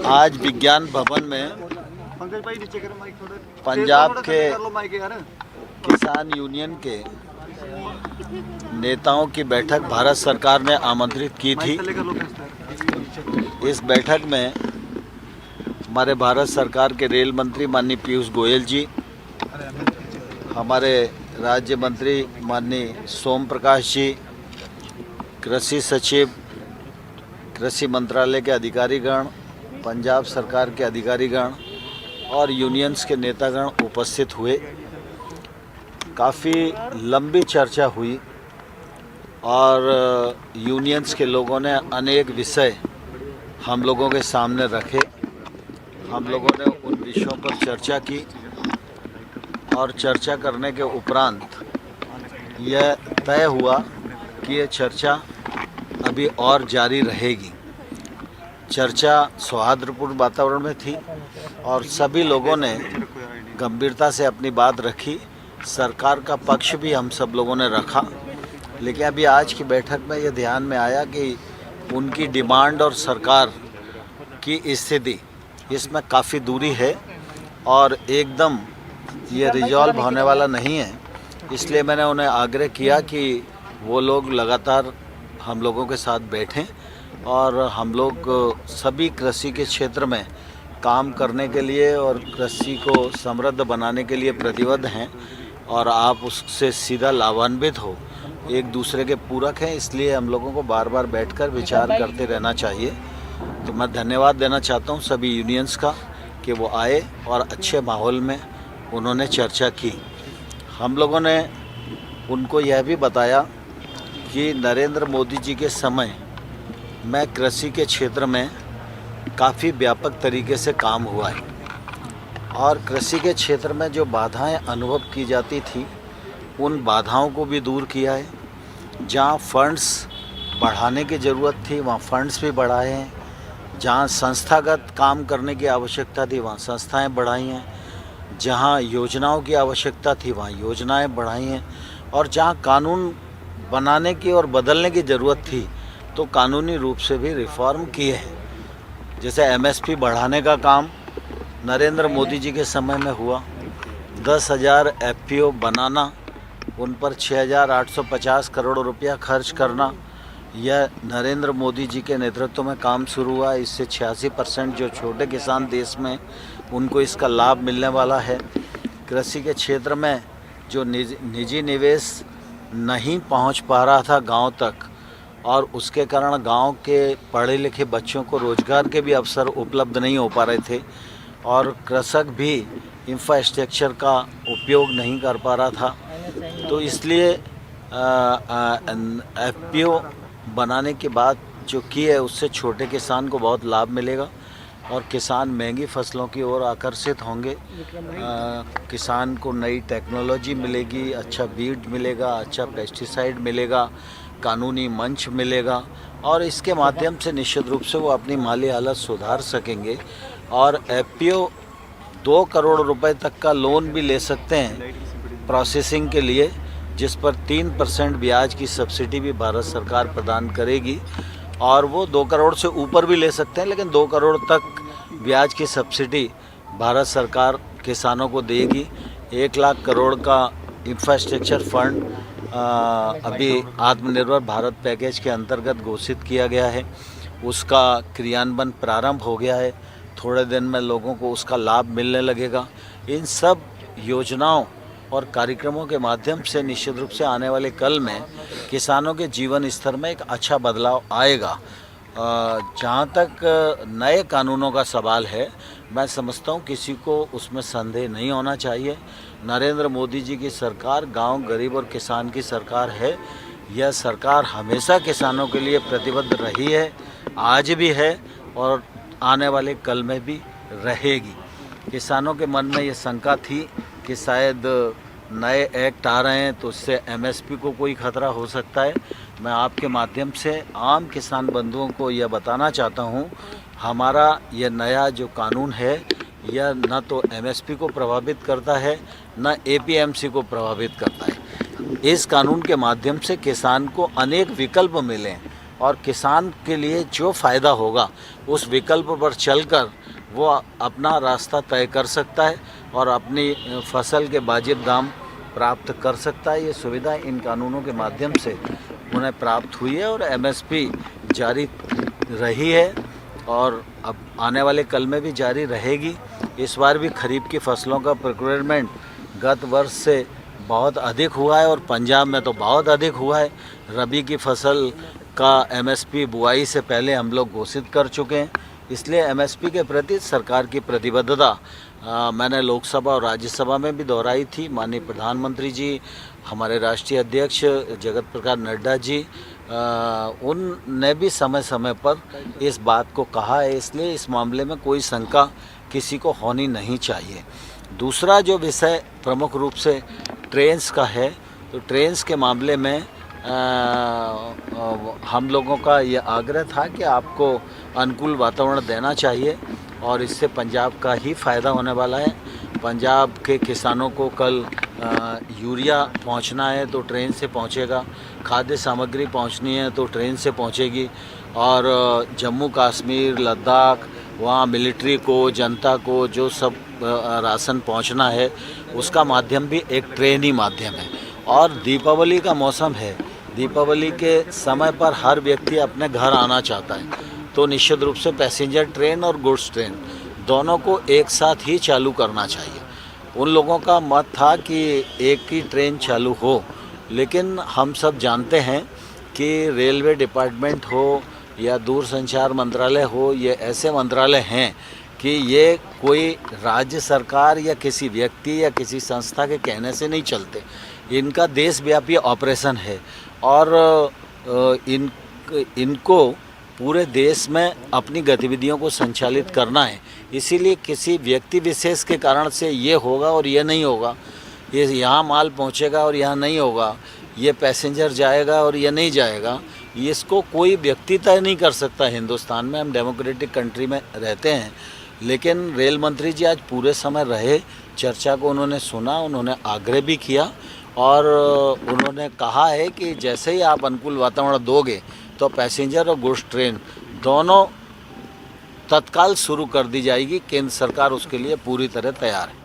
आज विज्ञान भवन में पंजाब के किसान यूनियन के नेताओं की बैठक भारत सरकार ने आमंत्रित की थी। इस बैठक में हमारे भारत सरकार के रेल मंत्री माननीय पीयूष गोयल जी, हमारे राज्य मंत्री माननीय सोम प्रकाश जी, कृषि सचिव, कृषि मंत्रालय के अधिकारीगण, पंजाब सरकार के अधिकारीगण और यूनियंस के नेतागण उपस्थित हुए। काफ़ी लंबी चर्चा हुई और यूनियंस के लोगों ने अनेक विषय हम लोगों के सामने रखे। हम लोगों ने उन विषयों पर चर्चा की और चर्चा करने के उपरांत यह तय हुआ कि ये चर्चा अभी और जारी रहेगी। चर्चा सौहार्दपूर्ण वातावरण में थी और सभी लोगों ने गंभीरता से अपनी बात रखी। सरकार का पक्ष भी हम सब लोगों ने रखा, लेकिन अभी आज की बैठक में ये ध्यान में आया कि उनकी डिमांड और सरकार की स्थिति इसमें काफ़ी दूरी है और एकदम ये रिजॉल्व होने वाला नहीं है। इसलिए मैंने उन्हें आग्रह किया कि वो लोग लगातार हम लोगों के साथ बैठें और हम लोग सभी कृषि के क्षेत्र में काम करने के लिए और कृषि को समृद्ध बनाने के लिए प्रतिबद्ध हैं और आप उससे सीधा लाभान्वित हो, एक दूसरे के पूरक हैं। इसलिए हम लोगों को बार बार बैठकर विचार करते रहना चाहिए। तो मैं धन्यवाद देना चाहता हूं सभी यूनियंस का कि वो आए और अच्छे माहौल में उन्होंने चर्चा की। हम लोगों ने उनको यह भी बताया कि नरेंद्र मोदी जी के समय में कृषि के क्षेत्र में काफ़ी व्यापक तरीके से काम हुआ है और कृषि के क्षेत्र में जो बाधाएं अनुभव की जाती थी उन बाधाओं को भी दूर किया है। जहां फंड्स बढ़ाने की ज़रूरत थी वहां फंड्स भी बढ़ाए हैं, जहां संस्थागत काम करने की आवश्यकता थी वहां संस्थाएं बढ़ाई हैं, जहां योजनाओं की आवश्यकता थी वहां योजनाएं बढ़ाई हैं और जहां कानून बनाने की और बदलने की ज़रूरत थी तो कानूनी रूप से भी रिफॉर्म किए हैं। जैसे एमएसपी बढ़ाने का काम नरेंद्र मोदी जी के समय में हुआ, 10,000 एफपीओ बनाना, उन पर 6,850 करोड़ रुपया खर्च करना, यह नरेंद्र मोदी जी के नेतृत्व में काम शुरू हुआ। इससे 86% जो छोटे किसान देश में उनको इसका लाभ मिलने वाला है। कृषि के क्षेत्र में जो निजी निवेश नहीं पहुंच पा रहा था गांव तक और उसके कारण गांव के पढ़े लिखे बच्चों को रोज़गार के भी अवसर उपलब्ध नहीं हो पा रहे थे और कृषक भी इंफ्रास्ट्रक्चर का उपयोग नहीं कर पा रहा था। तो इसलिए एफपीओ बनाने के बाद जो की है उससे छोटे किसान को बहुत लाभ मिलेगा और किसान महंगी फसलों की ओर आकर्षित होंगे। किसान को नई टेक्नोलॉजी मिलेगी, अच्छा बीज मिलेगा, अच्छा पेस्टिसाइड मिलेगा, कानूनी मंच मिलेगा और इसके माध्यम से निश्चित रूप से वो अपनी माली हालत सुधार सकेंगे और एफपीओ 2 करोड़ रुपए तक का लोन भी ले सकते हैं प्रोसेसिंग के लिए, जिस पर 3% ब्याज की सब्सिडी भी भारत सरकार प्रदान करेगी और वो 2 करोड़ से ऊपर भी ले सकते हैं, लेकिन 2 करोड़ तक ब्याज की सब्सिडी भारत सरकार किसानों को देगी। 1 लाख करोड़ का इंफ्रास्ट्रक्चर फंड अभी आत्मनिर्भर भारत पैकेज के अंतर्गत घोषित किया गया है, उसका क्रियान्वयन प्रारंभ हो गया है। थोड़े दिन में लोगों को उसका लाभ मिलने लगेगा। इन सब योजनाओं और कार्यक्रमों के माध्यम से निश्चित रूप से आने वाले कल में किसानों के जीवन स्तर में एक अच्छा बदलाव आएगा। जहाँ तक नए कानूनों का सवाल है, मैं समझता हूँ किसी को उसमें संदेह नहीं होना चाहिए। नरेंद्र मोदी जी की सरकार गांव, गरीब और किसान की सरकार है। यह सरकार हमेशा किसानों के लिए प्रतिबद्ध रही है, आज भी है और आने वाले कल में भी रहेगी। किसानों के मन में ये शंका थी कि शायद नए एक्ट आ रहे हैं तो उससे एमएसपी को कोई खतरा हो सकता है। मैं आपके माध्यम से आम किसान बंधुओं को यह बताना चाहता हूँ, हमारा यह नया जो कानून है यह न तो एमएसपी को प्रभावित करता है न एपीएमसी को प्रभावित करता है। इस कानून के माध्यम से किसान को अनेक विकल्प मिले। और किसान के लिए जो फ़ायदा होगा उस विकल्प पर चलकर वो अपना रास्ता तय कर सकता है और अपनी फसल के वाजिब दाम प्राप्त कर सकता है। ये सुविधा इन कानूनों के माध्यम से उन्हें प्राप्त हुई है और एमएसपी जारी रही है और अब आने वाले कल में भी जारी रहेगी। इस बार भी खरीफ की फसलों का प्रोक्योरमेंट गत वर्ष से बहुत अधिक हुआ है और पंजाब में तो बहुत अधिक हुआ है। रबी की फसल का एमएसपी बुआई से पहले हम लोग घोषित कर चुके हैं, इसलिए एमएसपी के प्रति सरकार की प्रतिबद्धता मैंने लोकसभा और राज्यसभा में भी दोहराई थी। माननीय प्रधानमंत्री जी, हमारे राष्ट्रीय अध्यक्ष जगत प्रकाश नड्डा जी, उनने भी समय समय पर इस बात को कहा है, इसलिए इस मामले में कोई शंका किसी को होनी नहीं चाहिए। दूसरा जो विषय प्रमुख रूप से ट्रेन्स का है, तो ट्रेन्स के मामले में हम लोगों का ये आग्रह था कि आपको अनुकूल वातावरण देना चाहिए और इससे पंजाब का ही फ़ायदा होने वाला है। पंजाब के किसानों को कल यूरिया पहुंचना है तो ट्रेन से पहुंचेगा, खाद्य सामग्री पहुंचनी है तो ट्रेन से पहुंचेगी और जम्मू कश्मीर, लद्दाख, वहाँ मिलिट्री को, जनता को जो सब राशन पहुंचना है उसका माध्यम भी एक ट्रेन ही माध्यम है। और दीपावली का मौसम है, दीपावली के समय पर हर व्यक्ति अपने घर आना चाहता है, तो निश्चित रूप से पैसेंजर ट्रेन और गुड्स ट्रेन दोनों को एक साथ ही चालू करना चाहिए। उन लोगों का मत था कि एक ही ट्रेन चालू हो, लेकिन हम सब जानते हैं कि रेलवे डिपार्टमेंट हो या दूरसंचार मंत्रालय हो, ये ऐसे मंत्रालय हैं कि ये कोई राज्य सरकार या किसी व्यक्ति या किसी संस्था के कहने से नहीं चलते। इनका देशव्यापी ऑपरेशन है और इनको पूरे देश में अपनी गतिविधियों को संचालित करना है। इसीलिए किसी व्यक्ति विशेष के कारण से ये होगा और ये नहीं होगा, ये यहाँ माल पहुँचेगा और यहाँ नहीं होगा, ये पैसेंजर जाएगा और ये नहीं जाएगा, इसको कोई व्यक्ति तय नहीं कर सकता। हिंदुस्तान में हम डेमोक्रेटिक कंट्री में रहते हैं, लेकिन रेल मंत्री जी आज पूरे समय रहे, चर्चा को उन्होंने सुना, उन्होंने आग्रह भी किया और उन्होंने कहा है कि जैसे ही आप अनुकूल वातावरण दोगे तो पैसेंजर और गुड्स ट्रेन दोनों तत्काल शुरू कर दी जाएगी। केंद्र सरकार उसके लिए पूरी तरह तैयार है।